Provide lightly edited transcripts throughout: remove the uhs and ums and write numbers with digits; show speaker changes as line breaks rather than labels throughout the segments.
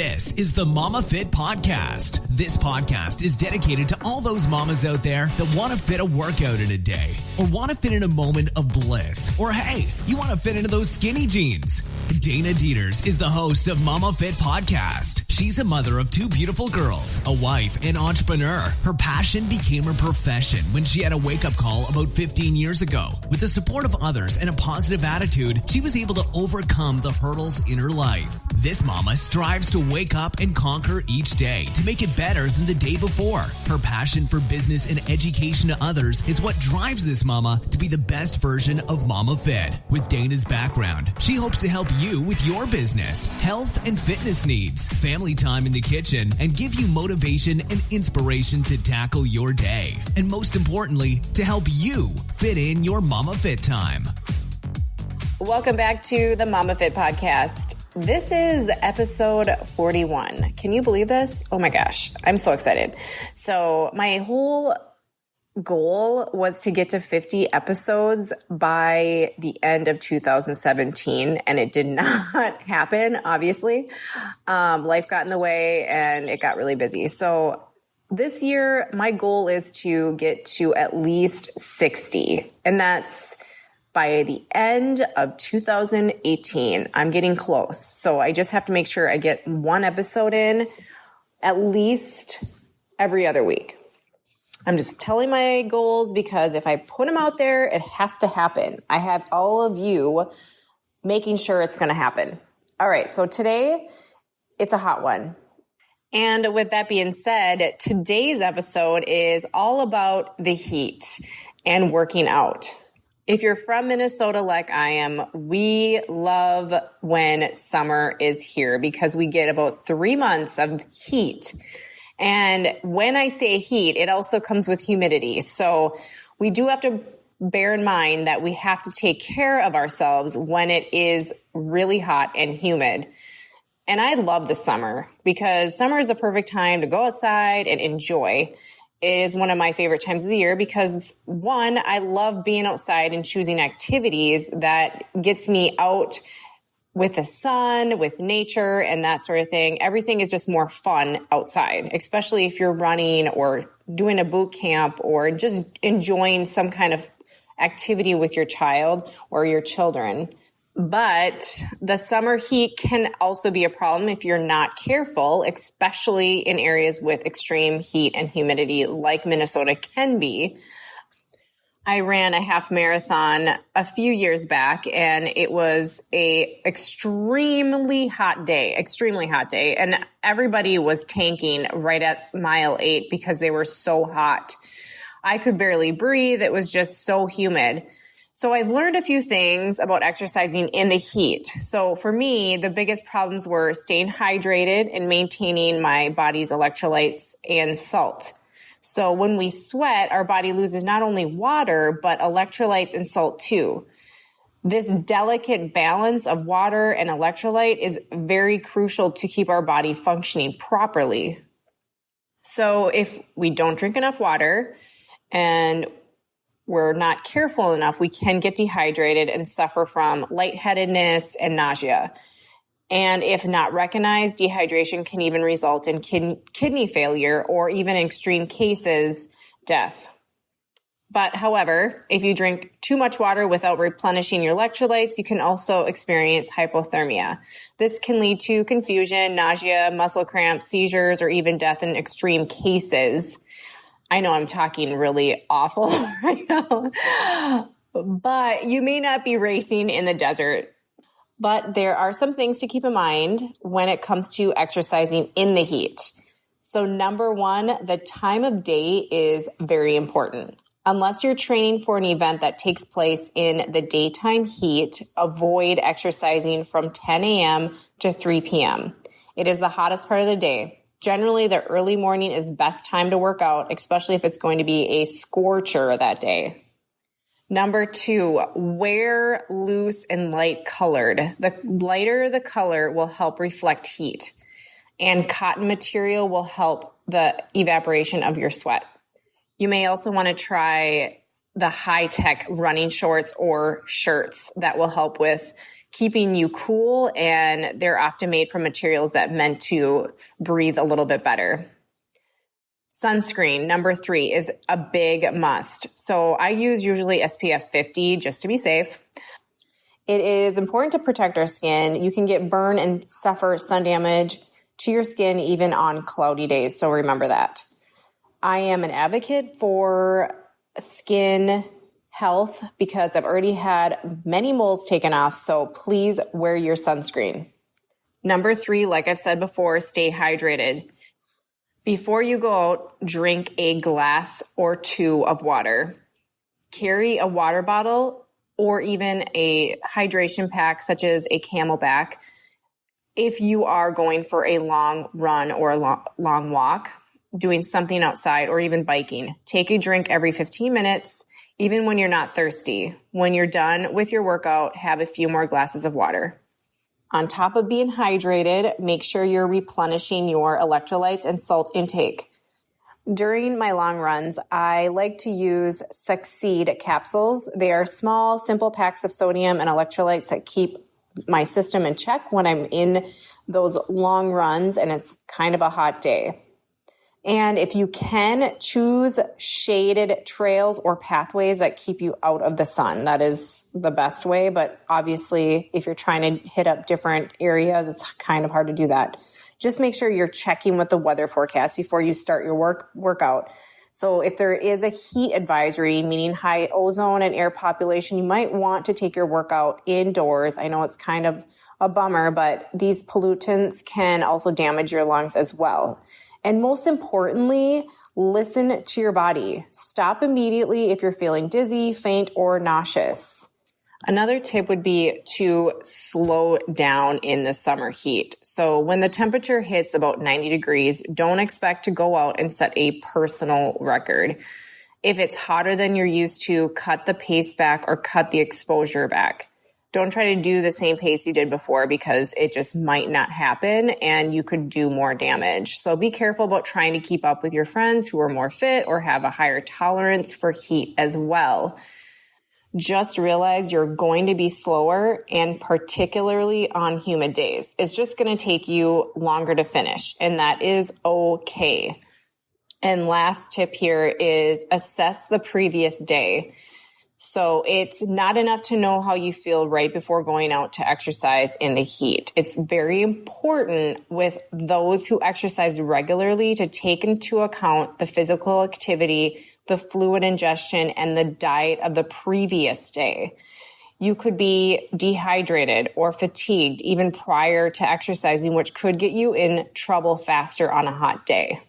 This is the Momma Fit Podcast. This podcast is dedicated to all those mamas out there that want to fit a workout in a day, or want to fit in a moment of bliss, or hey, you want to fit into those skinny jeans. Dana Dieters is the host of Momma Fit Podcast. She's a mother of two beautiful girls, a wife, and entrepreneur. Her passion became her profession when she had a wake-up call about 15 years ago. With the support of others and a positive attitude, she was able to overcome the hurdles in her life. This mama strives to wake up and conquer each day to make it better than the day before. Her passion for business and education to others is what drives this mama to be the best version of Momma Fit. With Dana's background, she hopes to help you with your business, health and fitness needs, family time in the kitchen, and give you motivation and inspiration to tackle your day. And most importantly, to help you fit in your Momma Fit time.
Welcome back to the Momma Fit Podcast. This is episode 41. Can you believe this? Oh my gosh, I'm so excited. So my whole goal was to get to 50 episodes by the end of 2017, and it did not happen, obviously. Life got in the way and it got really busy. So this year, my goal is to get to at least 60, and that's by the end of 2018. I'm getting close. So I just have to make sure I get one episode in at least every other week. I'm just telling my goals because if I put them out there, it has to happen. I have all of you making sure it's going to happen. All right. So today it's a hot one. And with that being said, today's episode is all about the heat and working out. If you're from Minnesota like I am, we love when summer is here because we get about 3 months of heat. And when I say heat, it also comes with humidity. So we do have to bear in mind that we have to take care of ourselves when it is really hot and humid. And I love the summer because summer is the perfect time to go outside and enjoy. It is one of my favorite times of the year because, one, I love being outside and choosing activities that gets me out with the sun, with nature, and that sort of thing. Everything is just more fun outside, especially if you're running or doing a boot camp or just enjoying some kind of activity with your child or your children. But the summer heat can also be a problem if you're not careful, especially in areas with extreme heat and humidity like Minnesota can be. I ran a half marathon a few years back, and it was a extremely hot day, and everybody was tanking right at mile 8 because they were so hot. I could barely breathe. It was just so humid. So I've learned a few things about exercising in the heat. So for me, the biggest problems were staying hydrated and maintaining my body's electrolytes and salt. So when we sweat, our body loses not only water, but electrolytes and salt too. This delicate balance of water and electrolyte is very crucial to keep our body functioning properly. So if we don't drink enough water and we're not careful enough, we can get dehydrated and suffer from lightheadedness and nausea. And if not recognized, dehydration can even result in kidney failure or even in extreme cases, death. But however, if you drink too much water without replenishing your electrolytes, you can also experience hypothermia. This can lead to confusion, nausea, muscle cramps, seizures, or even death in extreme cases. I know I'm talking really awful right now, but you may not be racing in the desert. But there are some things to keep in mind when it comes to exercising in the heat. So number one, the time of day is very important. Unless you're training for an event that takes place in the daytime heat, avoid exercising from 10 a.m. to 3 p.m. It is the hottest part of the day. Generally, the early morning is best time to work out, especially if it's going to be a scorcher that day. Number two, wear loose and light colored. The lighter the color will help reflect heat, and cotton material will help the evaporation of your sweat. You may also want to try the high-tech running shorts or shirts that will help with keeping you cool, and they're often made from materials that meant to breathe a little bit better. Sunscreen, number 3, is a big must. So I use usually SPF 50 just to be safe. It is important to protect our skin. You can get burn and suffer sun damage to your skin even on cloudy days, so remember that. I am an advocate for skin health because I've already had many moles taken off, so please wear your sunscreen. Number 3, like I've said before, stay hydrated. Before you go out, drink a glass or 2 of water. Carry a water bottle or even a hydration pack such as a Camelback if you are going for a long run or a long walk, doing something outside, or even biking. Take a drink every 15 minutes, even when you're not thirsty. When you're done with your workout, have a few more glasses of water. On top of being hydrated, make sure you're replenishing your electrolytes and salt intake. During my long runs, I like to use Succeed capsules. They are small, simple packs of sodium and electrolytes that keep my system in check when I'm in those long runs and it's kind of a hot day. And if you can, choose shaded trails or pathways that keep you out of the sun. That is the best way. But obviously, if you're trying to hit up different areas, it's kind of hard to do that. Just make sure you're checking with the weather forecast before you start your workout. So if there is a heat advisory, meaning high ozone and air population, you might want to take your workout indoors. I know it's kind of a bummer, but these pollutants can also damage your lungs as well. And most importantly, listen to your body. Stop immediately if you're feeling dizzy, faint, or nauseous. Another tip would be to slow down in the summer heat. So when the temperature hits about 90 degrees, don't expect to go out and set a personal record. If it's hotter than you're used to, cut the pace back or cut the exposure back. Don't try to do the same pace you did before because it just might not happen and you could do more damage. So be careful about trying to keep up with your friends who are more fit or have a higher tolerance for heat as well. Just realize you're going to be slower, and particularly on humid days. It's just going to take you longer to finish, and that is okay. And last tip here is assess the previous day. So it's not enough to know how you feel right before going out to exercise in the heat. It's very important with those who exercise regularly to take into account the physical activity, the fluid ingestion, and the diet of the previous day. You could be dehydrated or fatigued even prior to exercising, which could get you in trouble faster on a hot day.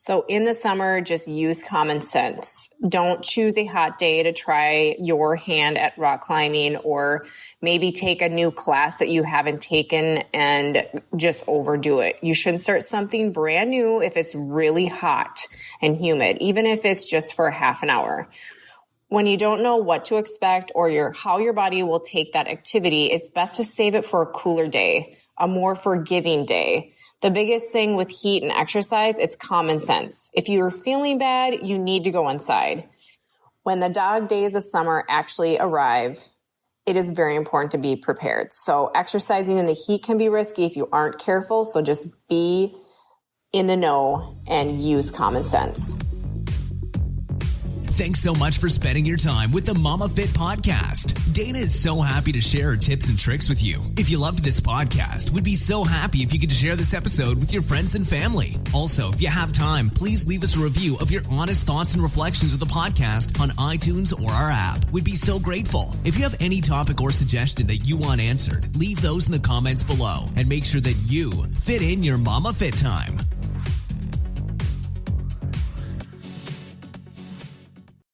So in the summer, just use common sense. Don't choose a hot day to try your hand at rock climbing, or maybe take a new class that you haven't taken and just overdo it. You shouldn't start something brand new if it's really hot and humid, even if it's just for half an hour. When you don't know what to expect or how your body will take that activity, it's best to save it for a cooler day, a more forgiving day. The biggest thing with heat and exercise, it's common sense. If you're feeling bad, you need to go inside. When the dog days of summer actually arrive, it is very important to be prepared. So exercising in the heat can be risky if you aren't careful. So just be in the know and use common sense.
Thanks so much for spending your time with the Momma Fit Podcast. Dana is so happy to share her tips and tricks with you. If you loved this podcast, we'd be so happy if you could share this episode with your friends and family. Also, if you have time, please leave us a review of your honest thoughts and reflections of the podcast on iTunes or our app. We'd be so grateful. If you have any topic or suggestion that you want answered, leave those in the comments below and make sure that you fit in your Momma Fit time.